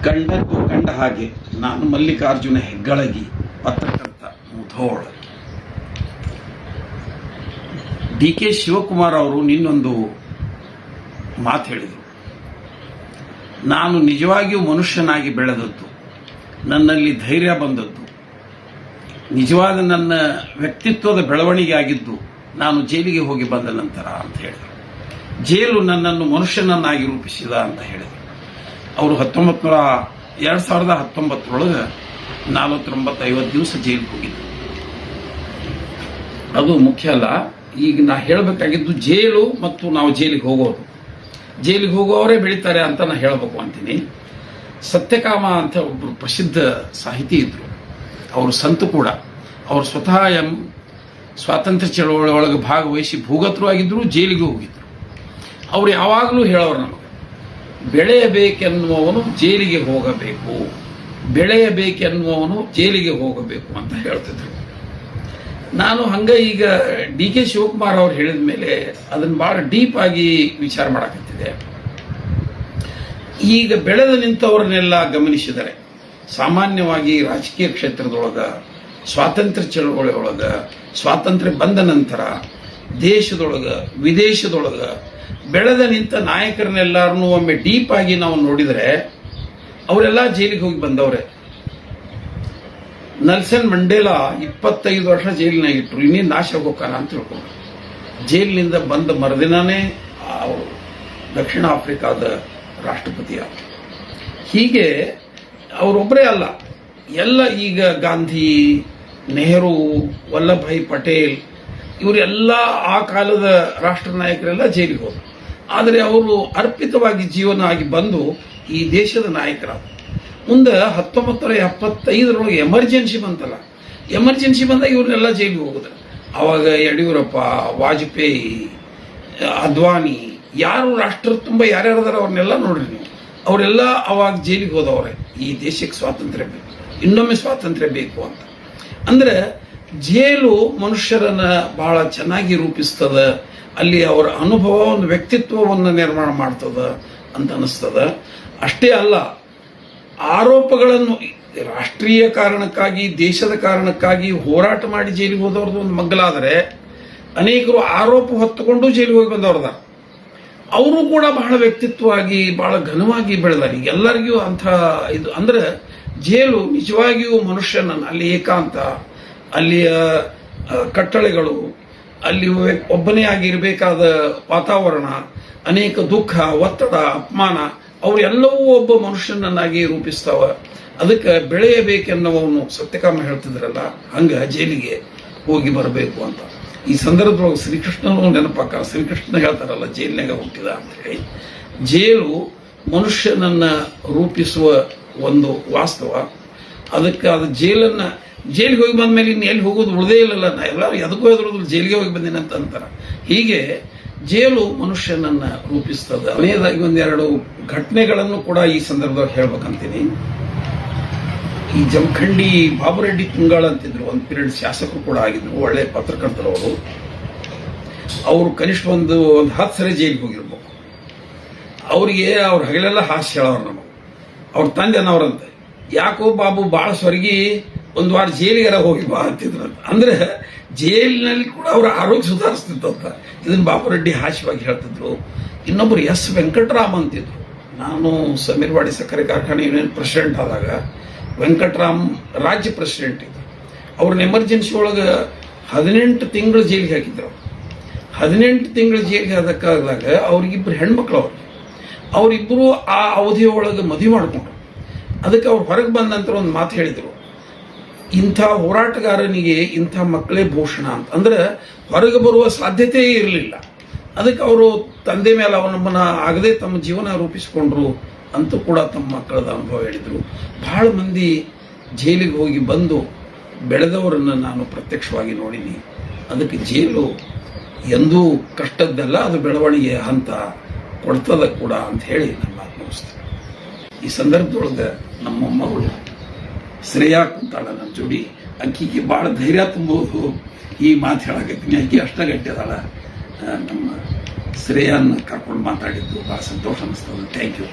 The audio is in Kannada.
ಕಂಡದ್ದು ಕಂಡ ಹಾಗೆ ನಾನು ಮಲ್ಲಿಕಾರ್ಜುನ ಹೆಗ್ಗಳಗಿ, ಪತ್ರಕರ್ತ, ಮುಧೋಳ. DK ಶಿವಕುಮಾರ್ ಅವರು ನಿನ್ನೊಂದು ಮಾತು ಹೇಳಿದರು. ನಾನು ನಿಜವಾಗಿಯೂ ಮನುಷ್ಯನಾಗಿ ಬೆಳೆದದ್ದು, ನನ್ನಲ್ಲಿ ಧೈರ್ಯ ಬಂದದ್ದು, ನಿಜವಾದ ನನ್ನ ವ್ಯಕ್ತಿತ್ವದ ಬೆಳವಣಿಗೆ ಆಗಿದ್ದು ನಾನು ಜೈಲಿಗೆ ಹೋಗಿ ಬಂದ ನಂತರ ಅಂತ ಹೇಳಿದರು. ಜೈಲು ನನ್ನನ್ನು ಮನುಷ್ಯನನ್ನಾಗಿ ರೂಪಿಸಿದ ಅಂತ ಹೇಳಿದರು. ಅವರು 2019 49 ದಿವಸ ಜೈಲಿಗೆ ಹೋಗಿದ್ದರು. ಅದು ಮುಖ್ಯ ಅಲ್ಲ. ಈಗ ನಾ ಹೇಳಬೇಕಾಗಿದ್ದು ಜೈಲು ಮತ್ತು ನಾವು ಜೈಲಿಗೆ ಹೋಗೋದು. ಜೈಲಿಗೆ ಹೋಗೋವರೇ ಬೆಳೀತಾರೆ ಅಂತ ನಾ ಹೇಳಬೇಕು ಅಂತೀನಿ. ಸತ್ಯಕಾಮ ಅಂತ ಒಬ್ಬರು ಪ್ರಸಿದ್ಧ ಸಾಹಿತಿ ಇದ್ರು, ಅವರು ಸಂತ ಕೂಡ. ಅವರು ಸ್ವತಃ ಸ್ವಾತಂತ್ರ್ಯ ಚಳವಳಿ ಒಳಗೆ ಭಾಗವಹಿಸಿ ಭೂಗತರು ಆಗಿದ್ರು, ಜೈಲಿಗೆ ಹೋಗಿದ್ರು. ಅವ್ರು ಯಾವಾಗಲೂ ಹೇಳೋರು ನಮಗೆ, ಬೆಳೆಯಬೇಕೆನ್ನುವವನು ಜೈಲಿಗೆ ಹೋಗಬೇಕು, ಬೆಳೆಯಬೇಕೆನ್ನುವವನು ಜೈಲಿಗೆ ಹೋಗಬೇಕು ಅಂತ ಹೇಳ್ತಿದ್ರು. ನಾನು ಹಂಗ ಈಗ DK ಶಿವಕುಮಾರ್ ಅವ್ರು ಹೇಳಿದ ಮೇಲೆ ಅದನ್ನ ಬಹಳ ಡೀಪ್ ಆಗಿ ವಿಚಾರ ಮಾಡಕತ್ತಿದೆ. ಈಗ ಬೆಳೆದು ನಿಂತವರನ್ನೆಲ್ಲ ಗಮನಿಸಿದರೆ, ಸಾಮಾನ್ಯವಾಗಿ ರಾಜಕೀಯ ಕ್ಷೇತ್ರದೊಳಗ, ಸ್ವಾತಂತ್ರ್ಯ ಚಳವಳಿ ಒಳಗ, ಸ್ವಾತಂತ್ರ್ಯ ಬಂದ ನಂತರ ದೇಶದೊಳಗ ವಿದೇಶದೊಳಗ ಬೆಳೆದ ನಿಂತ ನಾಯಕರನ್ನೆಲ್ಲರನ್ನೂ ಒಮ್ಮೆ ಡೀಪ್ ಆಗಿ ನಾವು ನೋಡಿದರೆ ಅವರೆಲ್ಲ ಜೈಲಿಗೆ ಹೋಗಿ ಬಂದವ್ರೆ. ನೆಲ್ಸನ್ ಮಂಡೇಲಾ 25 ವರ್ಷ ಜೈಲಿನಾಗಿಟ್ರು, ಇನ್ನೇನು ನಾಶ ಹೋಗೋಣ ಅಂತ ತಿಳ್ಕೊಂಡ್ರು. ಜೈಲಿನಿಂದ ಬಂದ ಮರುದಿನಾನೇ ದಕ್ಷಿಣ ಆಫ್ರಿಕಾದ ರಾಷ್ಟ್ರಪತಿ ಆದರು. ಹೀಗೆ ಅವರೊಬ್ಬರೇ ಅಲ್ಲ, ಎಲ್ಲ ಈಗ ಗಾಂಧಿ, ನೆಹರು, ವಲ್ಲಭಾಯಿ ಪಟೇಲ್ ಇವರೆಲ್ಲ ಆ ಕಾಲದ ರಾಷ್ಟ್ರ ನಾಯಕರೆಲ್ಲ ಜೈಲಿಗೆ ಹೋದರು. ಆದರೆ ಅವರು ಅರ್ಪಿತವಾಗಿ ಜೀವನ ಆಗಿ ಬಂದು ಈ ದೇಶದ ನಾಯಕರಾದರು. ಮುಂದೆ 1975 ಎಮರ್ಜೆನ್ಸಿ ಬಂತಲ್ಲ, ಎಮರ್ಜೆನ್ಸಿ ಬಂದಾಗ ಇವ್ರನ್ನೆಲ್ಲ ಜೈಲಿಗೆ ಹೋಗಿದ್ರು. ಅವಾಗ ಯಡಿಯೂರಪ್ಪ, ವಾಜಪೇಯಿ, ಅದ್ವಾನಿ, ಯಾರು ರಾಷ್ಟ್ರ ತುಂಬ ಯಾರ್ಯಾರದಾರ ಅವ್ರನ್ನೆಲ್ಲ ನೋಡ್ರಿ ನೀವು. ಅವರೆಲ್ಲ ಅವಾಗ ಜೈಲಿಗೆ ಹೋದವ್ರೆ. ಈ ದೇಶಕ್ಕೆ ಸ್ವಾತಂತ್ರ್ಯ ಬೇಕು, ಇನ್ನೊಮ್ಮೆ ಸ್ವಾತಂತ್ರ್ಯ ಬೇಕು ಅಂತ. ಅಂದ್ರೆ ಜೈಲು ಮನುಷ್ಯರನ್ನ ಬಹಳ ಚೆನ್ನಾಗಿ ರೂಪಿಸ್ತದ, ಅಲ್ಲಿ ಅವರ ಅನುಭವ, ಒಂದು ವ್ಯಕ್ತಿತ್ವವನ್ನು ನಿರ್ಮಾಣ ಮಾಡ್ತದ ಅಂತ ಅನಿಸ್ತದ. ಅಷ್ಟೇ ಅಲ್ಲ, ಆರೋಪಗಳನ್ನು ರಾಷ್ಟ್ರೀಯ ಕಾರಣಕ್ಕಾಗಿ, ದೇಶದ ಕಾರಣಕ್ಕಾಗಿ ಹೋರಾಟ ಮಾಡಿ ಜೈಲಿಗೆ ಹೋದವ್ರದ್ದು ಒಂದು ಮಗ್ಗಲಾದರೆ, ಅನೇಕರು ಆರೋಪ ಹೊತ್ತುಕೊಂಡು ಜೈಲಿಗೆ ಹೋಗಿ ಬಂದವ್ರದ ಅವರು ಕೂಡ ಬಹಳ ವ್ಯಕ್ತಿತ್ವವಾಗಿ, ಬಹಳ ಘನವಾಗಿ ಬೆಳೆದಾರೆ. ಈಗ ಎಲ್ಲರಿಗೂ ಅಂಥ ಇದು ಅಂದ್ರೆ ಜೈಲು ನಿಜವಾಗಿಯೂ ಮನುಷ್ಯನನ್ನು, ಅಲ್ಲಿ ಏಕಾಂತ, ಅಲ್ಲಿಯ ಕಟ್ಟಳೆಗಳು, ಅಲ್ಲಿ ಒಬ್ಬನೇ ಆಗಿರಬೇಕಾದ ವಾತಾವರಣ, ಅನೇಕ ದುಃಖ, ಒತ್ತಡ, ಅಪಮಾನ ಅವರೆಲ್ಲವೂ ಒಬ್ಬ ಮನುಷ್ಯನನ್ನಾಗಿ ರೂಪಿಸ್ತಾವ. ಅದಕ್ಕೆ ಬೆಳೆಯಬೇಕೆನ್ನುವನು ಸತ್ಯಕಾಮ ಹೇಳ್ತಿದ್ರಲ್ಲ, ಹಂಗ ಜೈಲಿಗೆ ಹೋಗಿ ಬರಬೇಕು ಅಂತ. ಈ ಸಂದರ್ಭದೊಳಗೆ ಶ್ರೀಕೃಷ್ಣನು ನೆನಪಾಕ, ಶ್ರೀಕೃಷ್ಣ ಹೇಳ್ತಾರಲ್ಲ ಜೈಲಿನಾಗ ಹುಟ್ಟಿದ ಅಂತ ಹೇಳಿ. ಜೈಲು ಮನುಷ್ಯನನ್ನ ರೂಪಿಸುವ ಒಂದು ವಾಸ್ತವ. ಅದಕ್ಕೆ ಅದು ಜೈಲಿಗೆ ಹೋಗಿ ಬಂದ ಮೇಲೆ ಇನ್ನು ಎಲ್ಲಿ ಹೋಗೋದು ಉಳಿದೇ ಇಲ್ಲಲ್ಲ, ನಾ ಎಲ್ಲರೂ ಎದಕ್ಕೂ ಎದುರೋದು ಜೈಲಿಗೆ ಹೋಗಿ ಬಂದಿನ ಅಂತ ಅಂತಾರೆ. ಹೀಗೆ ಜೈಲು ಮನುಷ್ಯನನ್ನ ರೂಪಿಸ್ತದ. ಕೊನೆಯದಾಗಿ ಒಂದೆರಡು ಘಟನೆಗಳನ್ನು ಕೂಡ ಈ ಸಂದರ್ಭದಲ್ಲಿ ಹೇಳ್ಬೇಕಂತೀನಿ. ಈ ಜಮಖಂಡಿ ಬಾಬುರೆಡ್ಡಿ ತುಂಗಾಳ ಅಂತಿದ್ರು, ಒಂದು ಪೀರಿಯಡ್ ಶಾಸಕರು ಕೂಡ ಆಗಿದ್ರು, ಒಳ್ಳೆ ಪತ್ರಕರ್ತರವರು. ಅವರು ಕನಿಷ್ಠ ಒಂದು 10 ಸರಿ ಜೈಲಿಗೆ ಹೋಗಿರ್ಬೇಕು. ಅವರಿಗೆ ಅವ್ರ ಹಗಲೆಲ್ಲ ಹಾಸ್ಯ ಹೇಳೋರು ನಮಗೆ. ಅವ್ರ ತಂದೆ ಅನ್ನೋರಂತೆ, ಯಾಕೋ ಬಾಬು ಭಾಳ ಸ್ವರ್ಗಿ, ಒಂದು ವಾರ ಜೈಲಿಗಾರ ಹೋಗಿ ಬಾ ಅಂತಿದ್ರಂತ. ಅಂದ್ರೆ ಜೈಲಿನಲ್ಲಿ ಕೂಡ ಅವರ ಆರೋಗ್ಯ ಸುಧಾರಿಸ್ತಿತ್ತಂತ. ಇದನ್ನ ಬಾಬುರೆಡ್ಡಿ ಹಾಸ್ಯವಾಗಿ ಹೇಳ್ತಿದ್ರು. ಇನ್ನೊಬ್ರು S ವೆಂಕಟರಾಮ್ ಅಂತಿದ್ರು. ನಾನು ಸಮೀರ್ವಾಡಿ ಸಕ್ಕರೆ ಕಾರ್ಖಾನೆ ಯೂನಿಯನ್ ಪ್ರೆಸಿಡೆಂಟ್ ಆದಾಗ ವೆಂಕಟರಾಮ್ ರಾಜ್ಯ ಪ್ರೆಸಿಡೆಂಟ್ ಇದ್ರು. ಅವ್ರನ್ನ ಎಮರ್ಜೆನ್ಸಿ ಒಳಗೆ 18 ತಿಂಗಳು ಜೈಲಿಗೆ ಹಾಕಿದ್ರು. 18 ತಿಂಗಳು ಜೈಲಿಗೆ ಹಾಕಿದಾಗ ಅವ್ರಿಗಿಬ್ರು ಹೆಣ್ಮಕ್ಳು, ಅವರಿಬ್ಬರು ಆ ಅವಧಿಯೊಳಗೆ ಮದುವೆ ಮಾಡಿಕೊಂಡ್ರು. ಅದಕ್ಕೆ ಅವ್ರು ಹೊರಗೆ ಬಂದ ನಂತರ ಒಂದು ಮಾತು ಹೇಳಿದರು, ಇಂಥ ಹೋರಾಟಗಾರನಿಗೆ ಇಂಥ ಮಕ್ಕಳೇ ಭೂಷಣ ಅಂತ. ಅಂದ್ರೆ ಹೊರಗೆ ಬರುವ ಸಾಧ್ಯತೆಯೇ ಇರಲಿಲ್ಲ. ಅದಕ್ಕೆ ಅವರು ತಂದೆ ಮೇಲೆ ಅವನಮ್ಮನ ಆಗದೆ ತಮ್ಮ ಜೀವನ ರೂಪಿಸಿಕೊಂಡ್ರು ಅಂತೂ ಕೂಡ ತಮ್ಮ ಮಕ್ಕಳದ ಅನುಭವ ಹೇಳಿದರು. ಬಹಳ ಮಂದಿ ಜೈಲಿಗೆ ಹೋಗಿ ಬಂದು ಬೆಳೆದವರನ್ನು ನಾನು ಪ್ರತ್ಯಕ್ಷವಾಗಿ ನೋಡಿನಿ. ಅದಕ್ಕೆ ಜೈಲು ಎಂದೂ ಕಷ್ಟದ್ದಲ್ಲ, ಅದು ಬೆಳವಣಿಗೆಯ ಹಂತ ಕೊಡ್ತದ ಕೂಡ ಅಂತ ಹೇಳಿ ನನ್ನ ಮಾತು ಮುಗಿಸ್ತೇನೆ. ಈ ಸಂದರ್ಭದೊಳಗೆ ನಮ್ಮ ಮಗಳು ಶ್ರೇಯಾ ಕುಂತಾಳ ನನ್ನ ಜೋಡಿ. ಅಕ್ಕಿಗೆ ಭಾಳ ಧೈರ್ಯ ತುಂಬಬಹುದು ಈ ಮಾತು ಹೇಳಕತ್ತೀನಿ. ಅಕ್ಕಿ ಅಷ್ಟ ಗಟ್ಟಿದಾಳ. ನಮ್ಮ ಶ್ರೇಯನ್ನ ಕರ್ಕೊಂಡು ಮಾತಾಡಿದ್ದು ಭಾಳ ಸಂತೋಷ ಅನಿಸ್ತದೆ. Thank you.